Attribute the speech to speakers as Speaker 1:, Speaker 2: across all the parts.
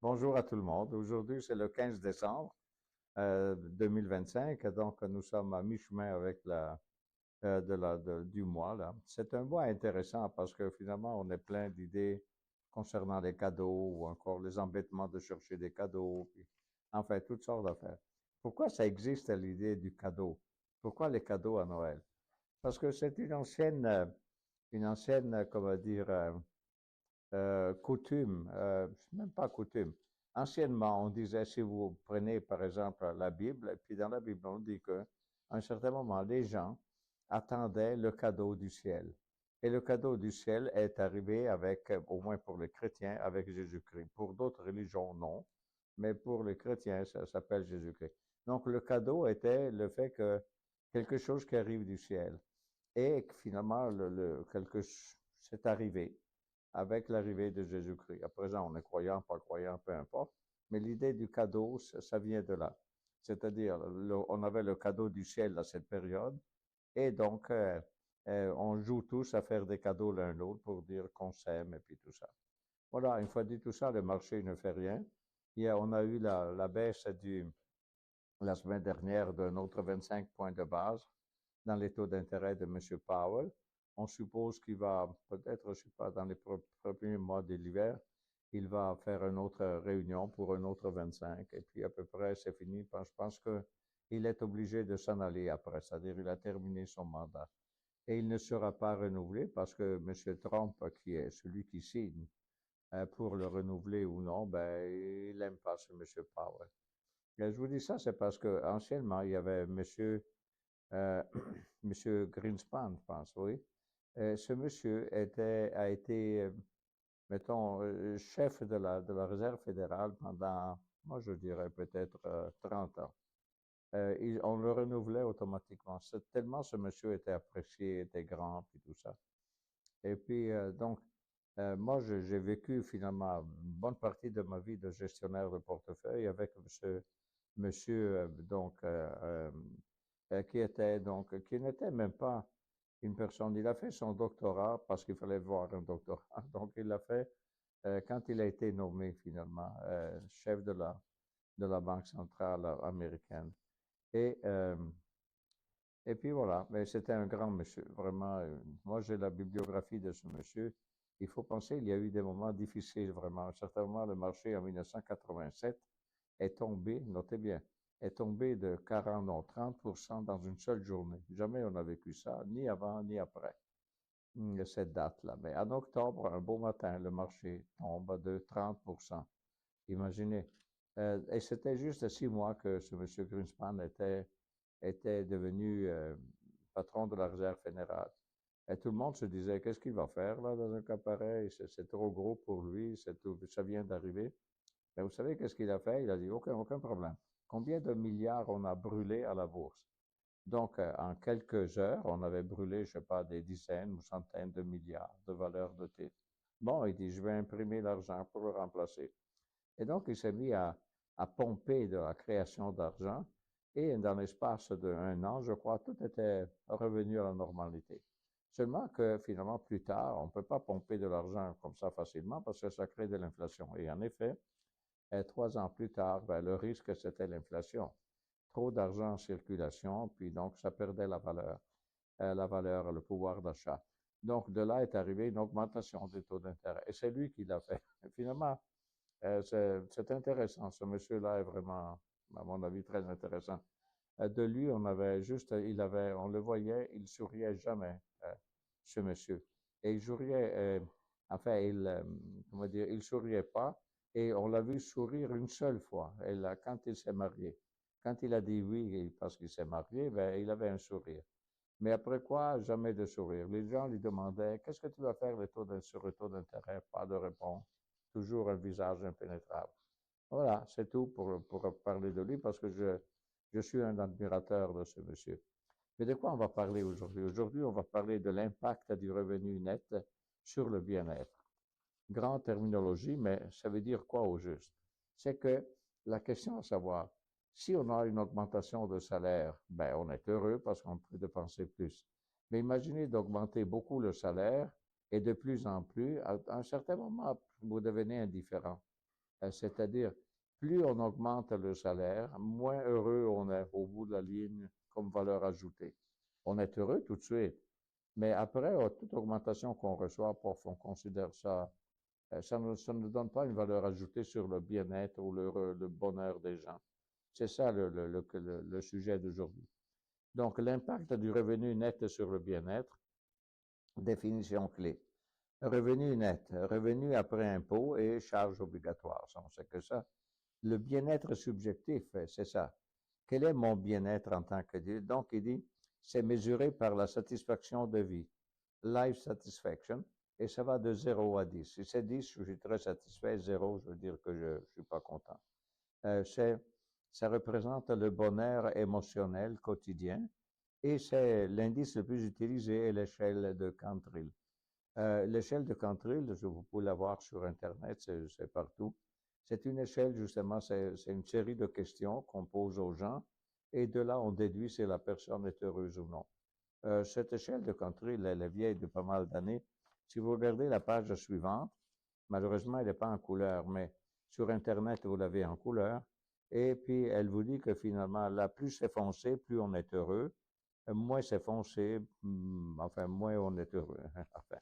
Speaker 1: Bonjour à tout le monde. Aujourd'hui, c'est le 15 décembre 2025, donc nous sommes à mi-chemin avec du mois, là. C'est un mois intéressant parce que finalement, on est plein d'idées concernant les cadeaux ou encore les embêtements de chercher des cadeaux, puis, enfin, toutes sortes d'affaires. Pourquoi ça existe l'idée du cadeau? Pourquoi les cadeaux à Noël? Parce que c'est comment dire, coutume, même pas coutume. Anciennement, on disait, si vous prenez par exemple la Bible, et puis dans la Bible, on dit que à un certain moment, les gens attendaient le cadeau du ciel. Et le cadeau du ciel est arrivé avec, au moins pour les chrétiens, avec Jésus-Christ. Pour d'autres religions, non. Mais pour les chrétiens, ça s'appelle Jésus-Christ. Donc, le cadeau était le fait que quelque chose qui arrive du ciel. Et que finalement, c'est arrivé avec l'arrivée de Jésus-Christ. À présent, on est croyant, pas croyant, peu importe. Mais l'idée du cadeau, ça vient de là. C'est-à-dire, on avait le cadeau du ciel à cette période, et donc, on joue tous à faire des cadeaux l'un l'autre pour dire qu'on s'aime et puis tout ça. Voilà, une fois dit tout ça, le marché ne fait rien. On a eu la baisse la semaine dernière d'un autre 25 points de base dans les taux d'intérêt de M. Powell. On suppose qu'il va peut-être, je ne sais pas, dans les premiers mois de l'hiver, il va faire une autre réunion pour un autre 25, et puis à peu près c'est fini. Je pense qu'il est obligé de s'en aller après, c'est-à-dire il a terminé son mandat. Et il ne sera pas renouvelé parce que M. Trump, qui est celui qui signe pour le renouveler ou non, ben, il n'aime pas ce M. Powell. Et je vous dis ça, c'est parce que anciennement, il y avait euh, Monsieur Greenspan, je pense, oui. Ce monsieur a été, mettons, chef de la Réserve fédérale pendant, moi je dirais peut-être 30 ans. On le renouvelait automatiquement. Tellement ce monsieur était apprécié, était grand, puis tout ça. Et puis, donc, moi, j'ai vécu finalement une bonne partie de ma vie de gestionnaire de portefeuille avec monsieur qui n'était même pas une personne. Il a fait son doctorat parce qu'il fallait voir un doctorat. Donc, il l'a fait quand il a été nommé finalement chef de la Banque centrale américaine. Et, euh, et puis voilà, mais c'était un grand monsieur, vraiment. Moi, j'ai la bibliographie de ce monsieur. Il faut penser, il y a eu des moments difficiles, vraiment. À un certain moment, le marché en 1987 est tombé, notez bien, est tombé de 40, non, 30% dans une seule journée. Jamais on a vécu ça, ni avant, ni après cette date-là. Mais en octobre, un beau matin, le marché tombe de 30%. Imaginez. Et c'était juste 6 mois que ce monsieur Greenspan était devenu patron de la Réserve fédérale. Et tout le monde se disait, qu'est-ce qu'il va faire là dans un cas pareil? C'est trop gros pour lui, ça vient d'arriver. Mais vous savez qu'est-ce qu'il a fait? Il a dit, aucun problème. Combien de milliards on a brûlé à la bourse? Donc, en quelques heures, on avait brûlé, je ne sais pas, des dizaines ou centaines de milliards de valeurs de titres. Bon, il dit, je vais imprimer l'argent pour le remplacer. Et donc, il s'est mis à pomper de la création d'argent. Et dans l'espace d'un an, je crois, tout était revenu à la normalité. Seulement que finalement, plus tard, on ne peut pas pomper de l'argent comme ça facilement parce que ça crée de l'inflation. Et en effet, 3 ans plus tard, ben, le risque, c'était l'inflation. Trop d'argent en circulation, puis donc ça perdait la valeur, le pouvoir d'achat. Donc de là est arrivée une augmentation des taux d'intérêt. Et c'est lui qui l'a fait. Et finalement, c'est intéressant. Ce monsieur-là est vraiment, à mon avis, très intéressant. De lui, on le voyait, il souriait jamais, ce monsieur. Et il souriait, enfin, comment dire, il souriait pas. Et on l'a vu sourire une seule fois, quand il s'est marié. Quand il a dit oui parce qu'il s'est marié, ben, il avait un sourire. Mais après quoi, jamais de sourire. Les gens lui demandaient, qu'est-ce que tu vas faire sur le taux d'intérêt? Pas de réponse. Toujours un visage impénétrable. Voilà, c'est tout pour parler de lui parce que je suis un admirateur de ce monsieur. Mais de quoi on va parler aujourd'hui? Aujourd'hui, on va parler de l'impact du revenu net sur le bien-être. Grande terminologie, mais ça veut dire quoi au juste? C'est que la question à savoir, si on a une augmentation de salaire, ben on est heureux parce qu'on peut dépenser plus. Mais imaginez d'augmenter beaucoup le salaire et de plus en plus, à un certain moment, vous devenez indifférent. C'est-à-dire, plus on augmente le salaire, moins heureux on est au bout de la ligne comme valeur ajoutée. On est heureux tout de suite, mais après, toute augmentation qu'on reçoit, on considère ça, ça ne donne pas une valeur ajoutée sur le bien-être ou le bonheur des gens. C'est ça le sujet d'aujourd'hui. Donc, l'impact du revenu net sur le bien-être, définition clé. Revenu net, revenu après impôt et charges obligatoires. On sait que ça. Le bien-être subjectif, c'est ça. Quel est mon bien-être en tant que Dieu? Donc, il dit, c'est mesuré par la satisfaction de vie, life satisfaction, et ça va de 0 à 10. Si c'est 10, je suis très satisfait. 0, je veux dire que je ne suis pas content. Ça représente le bonheur émotionnel quotidien et c'est l'indice le plus utilisé est l'échelle de Cantril. L'échelle de Cantril, vous pouvez la voir sur Internet, c'est partout. C'est une échelle, justement, c'est une série de questions qu'on pose aux gens et de là, on déduit si la personne est heureuse ou non. Cette échelle de Cantril, elle est vieille de pas mal d'années. Si vous regardez la page suivante, malheureusement, elle n'est pas en couleur, mais sur Internet, vous l'avez en couleur. Et puis, elle vous dit que finalement, là, plus c'est foncé, plus on est heureux. Moins c'est foncé, enfin, moins on est heureux. Enfin.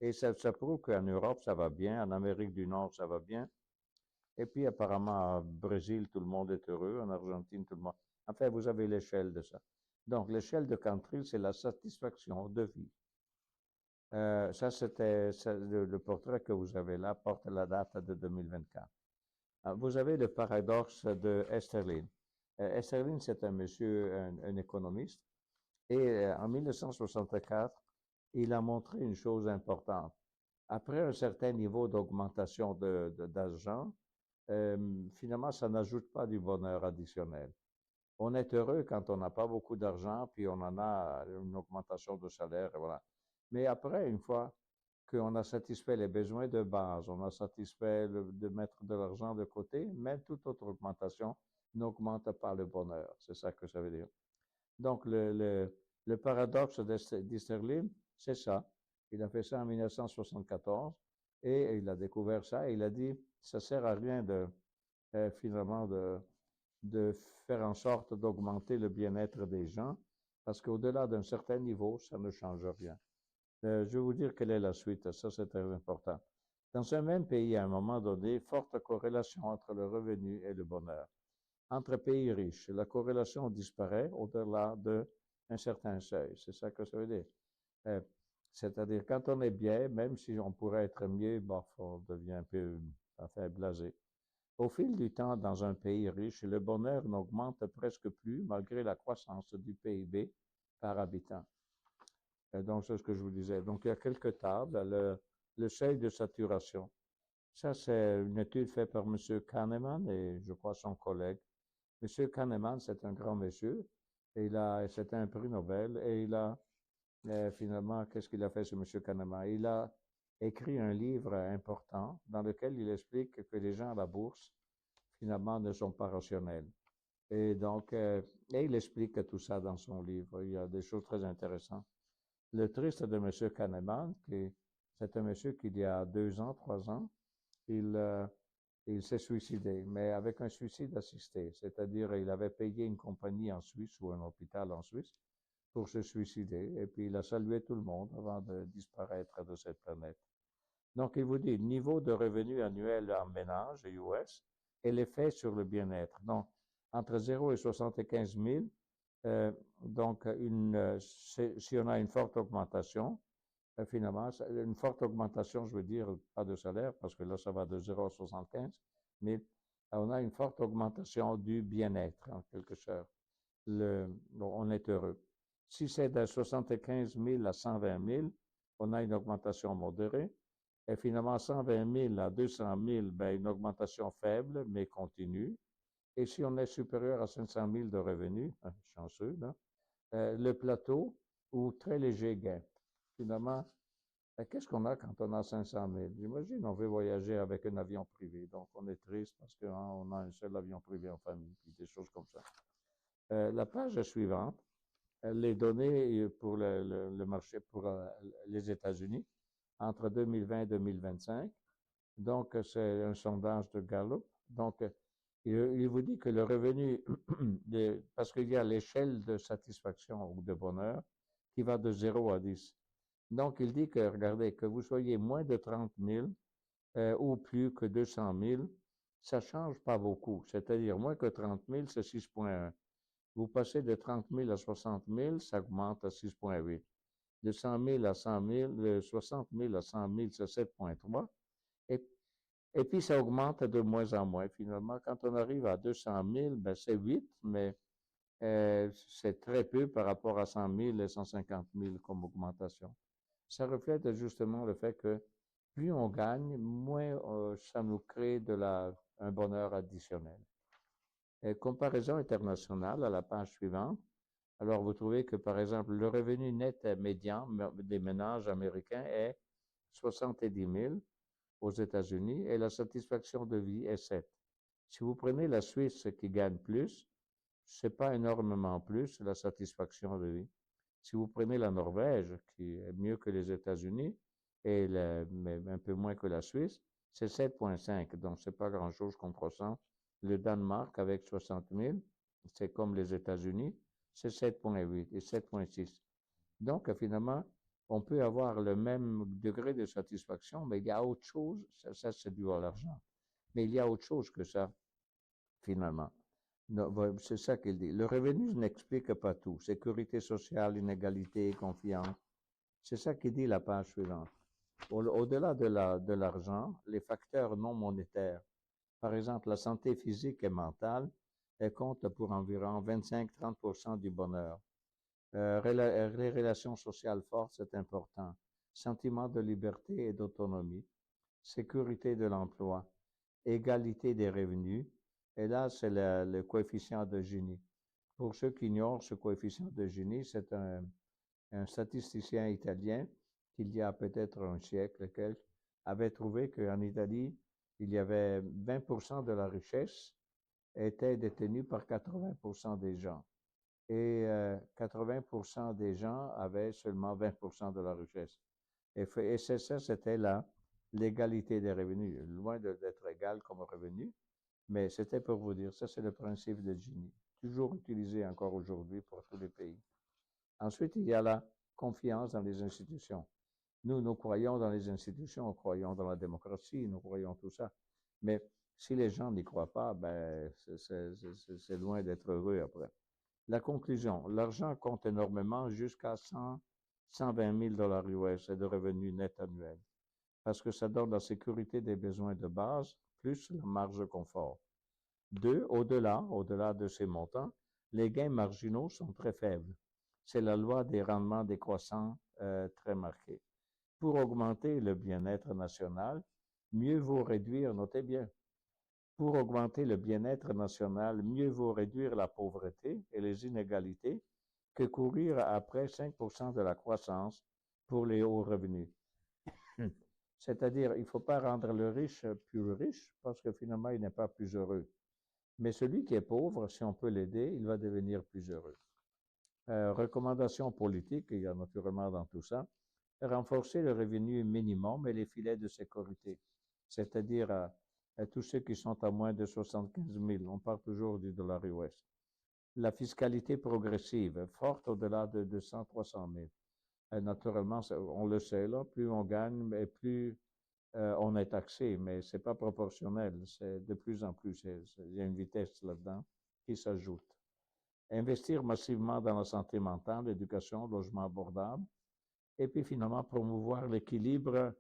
Speaker 1: Et ça prouve qu'en Europe, ça va bien. En Amérique du Nord, ça va bien. Et puis, apparemment, au Brésil, tout le monde est heureux. En Argentine, tout le monde. Enfin, vous avez l'échelle de ça. Donc, l'échelle de Cantril, c'est la satisfaction de vie. Ça, c'était le portrait que vous avez là, porte la date de 2024. Vous avez le paradoxe de Esterlin. Esterlin, c'est un monsieur, un économiste, et en 1964, il a montré une chose importante. Après un certain niveau d'augmentation d'argent, finalement, ça n'ajoute pas du bonheur additionnel. On est heureux quand on n'a pas beaucoup d'argent, puis on en a une augmentation de salaire, et voilà. Mais après, une fois qu'on a satisfait les besoins de base, on a satisfait de mettre de l'argent de côté, même toute autre augmentation n'augmente pas le bonheur. C'est ça que ça veut dire. Donc, le paradoxe d'Esterlin, c'est ça. Il a fait ça en 1974 et il a découvert ça et il a dit, ça sert à rien finalement de faire en sorte d'augmenter le bien-être des gens parce qu'au-delà d'un certain niveau, ça ne change rien. Je vais vous dire quelle est la suite, ça c'est très important. Dans un même pays, à un moment donné, forte corrélation entre le revenu et le bonheur. Entre pays riches, la corrélation disparaît au-delà d'un certain seuil. C'est ça que ça veut dire. C'est-à-dire, quand on est bien, même si on pourrait être mieux, bof, on devient un peu enfin, blasé. Au fil du temps, dans un pays riche, le bonheur n'augmente presque plus malgré la croissance du PIB par habitant. Donc, c'est ce que je vous disais. Donc, il y a quelques tables. Le seuil de saturation. Ça, c'est une étude faite par M. Kahneman et je crois son collègue. M. Kahneman, c'est un grand monsieur. Et c'était un prix Nobel. Et il a, finalement, qu'est-ce qu'il a fait, ce M. Kahneman? Il a écrit un livre important dans lequel il explique que les gens à la bourse, finalement, ne sont pas rationnels. Et donc, et il explique tout ça dans son livre. Il y a des choses très intéressantes. Le triste de M. Kahneman, c'est un monsieur qui, il y a 2 ans, 3 ans, il s'est suicidé, mais avec un suicide assisté. C'est-à-dire, il avait payé une compagnie en Suisse ou un hôpital en Suisse pour se suicider, et puis il a salué tout le monde avant de disparaître de cette planète. Donc, il vous dit niveau de revenu annuel en ménage US et l'effet sur le bien-être. Donc, entre 0 et 75 000, donc, si on a une forte augmentation, finalement, une forte augmentation, je veux dire, pas de salaire, parce que là, ça va de 0 à 75, mais on a une forte augmentation du bien-être, en quelque sorte. On est heureux. Si c'est de 75 000 à 120 000, on a une augmentation modérée. Et finalement, 120 000 à 200 000, ben, une augmentation faible, mais continue. Et si on est supérieur à 500 000 de revenus, chanceux, là, le plateau ou très léger gain. Finalement, qu'est-ce qu'on a quand on a 500 000? J'imagine, on veut voyager avec un avion privé. Donc, on est triste parce qu'on a un seul avion privé en famille, puis des choses comme ça. La page suivante, les données pour le marché pour les États-Unis entre 2020 et 2025. Donc, c'est un sondage de Gallup. Donc, il vous dit que le revenu, parce qu'il y a l'échelle de satisfaction ou de bonheur qui va de 0 à 10. Donc, il dit que, regardez, que vous soyez moins de 30 000 ou plus que 200 000, ça ne change pas beaucoup. C'est-à-dire, moins que 30 000, c'est 6,1. Vous passez de 30 000 à 60 000, ça augmente à 6,8. De 100 000 à 100 000, de 60 000 à 100 000, c'est 7,3. Et, et puis, ça augmente de moins en moins. Finalement, quand on arrive à 200 000, ben, c'est 8, mais c'est très peu par rapport à 100 000 et 150 000 comme augmentation. Ça reflète justement le fait que plus on gagne, moins ça nous crée un bonheur additionnel. Comparaison internationale à la page suivante. Alors, vous trouvez que, par exemple, le revenu net médian des ménages américains est 70 000 aux États-Unis et la satisfaction de vie est 7. Si vous prenez la Suisse qui gagne plus, c'est pas énormément plus la satisfaction de vie. Si vous prenez la Norvège, qui est mieux que les États-Unis, mais un peu moins que la Suisse, c'est 7,5. Donc, c'est pas grand-chose comme procent. Le Danemark, avec 60 000, c'est comme les États-Unis, c'est 7,8 et 7,6. Donc, finalement, on peut avoir le même degré de satisfaction, mais il y a autre chose. Ça c'est dû à l'argent. Mais il y a autre chose que ça, finalement. C'est ça qu'il dit. Le revenu n'explique pas tout. Sécurité sociale, inégalité, confiance. C'est ça qu'il dit la page suivante. Au-delà de l'argent, les facteurs non monétaires, par exemple la santé physique et mentale, elles comptent pour environ 25-30% du bonheur. Les relations sociales fortes, c'est important. Sentiment de liberté et d'autonomie. Sécurité de l'emploi. Égalité des revenus. Et là, c'est le coefficient de Gini. Pour ceux qui ignorent ce coefficient de Gini, c'est un statisticien italien qu'il y a peut-être un siècle, avait trouvé qu'en Italie, il y avait 20% de la richesse était détenue par 80% des gens. Et 80% des gens avaient seulement 20% de la richesse. Et c'est ça, c'était l'égalité des revenus, loin d'être égal comme revenu, mais c'était pour vous dire, ça c'est le principe de Gini, toujours utilisé encore aujourd'hui pour tous les pays. Ensuite, il y a la confiance dans les institutions. Nous croyons dans les institutions, nous croyons dans la démocratie, nous croyons tout ça. Mais si les gens n'y croient pas, ben, c'est loin d'être heureux après. La conclusion, l'argent compte énormément jusqu'à 120 000 $ US de revenus nets annuels, parce que ça donne la sécurité des besoins de base, plus la marge de confort. Deux, au-delà de ces montants, les gains marginaux sont très faibles. C'est la loi des rendements décroissants très marquée. Pour augmenter le bien-être national, mieux vaut réduire, notez bien, pour augmenter le bien-être national, mieux vaut réduire la pauvreté et les inégalités que courir après 5% de la croissance pour les hauts revenus. C'est-à-dire, il ne faut pas rendre le riche plus riche parce que finalement, il n'est pas plus heureux. Mais celui qui est pauvre, si on peut l'aider, il va devenir plus heureux. Recommandations politiques, il y a naturellement dans tout ça, renforcer le revenu minimum et les filets de sécurité, c'est-à-dire à tous ceux qui sont à moins de 75 000. On parle toujours du dollar US. La fiscalité progressive, forte au-delà de 200-300 000. Naturellement, on le sait, là, plus on gagne, et plus on est taxé, mais ce n'est pas proportionnel. C'est de plus en plus, il y a une vitesse là-dedans qui s'ajoute. Investir massivement dans la santé mentale, l'éducation, le logement abordable, et puis finalement promouvoir l'équilibre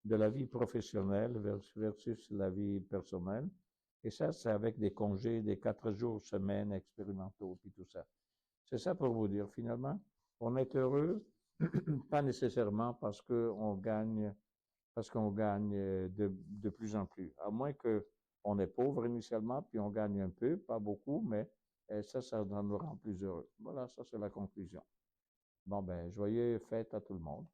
Speaker 1: de la vie professionnelle versus la vie personnelle. Et ça, c'est avec des congés, des 4 jours semaine expérimentaux, puis tout ça. C'est ça pour vous dire, finalement, on est heureux, pas nécessairement parce qu'on gagne de plus en plus. À moins qu'on est pauvre initialement, puis on gagne un peu, pas beaucoup, mais ça nous rend plus heureux. Voilà, ça c'est la conclusion. Bon, ben, joyeux fête à tout le monde.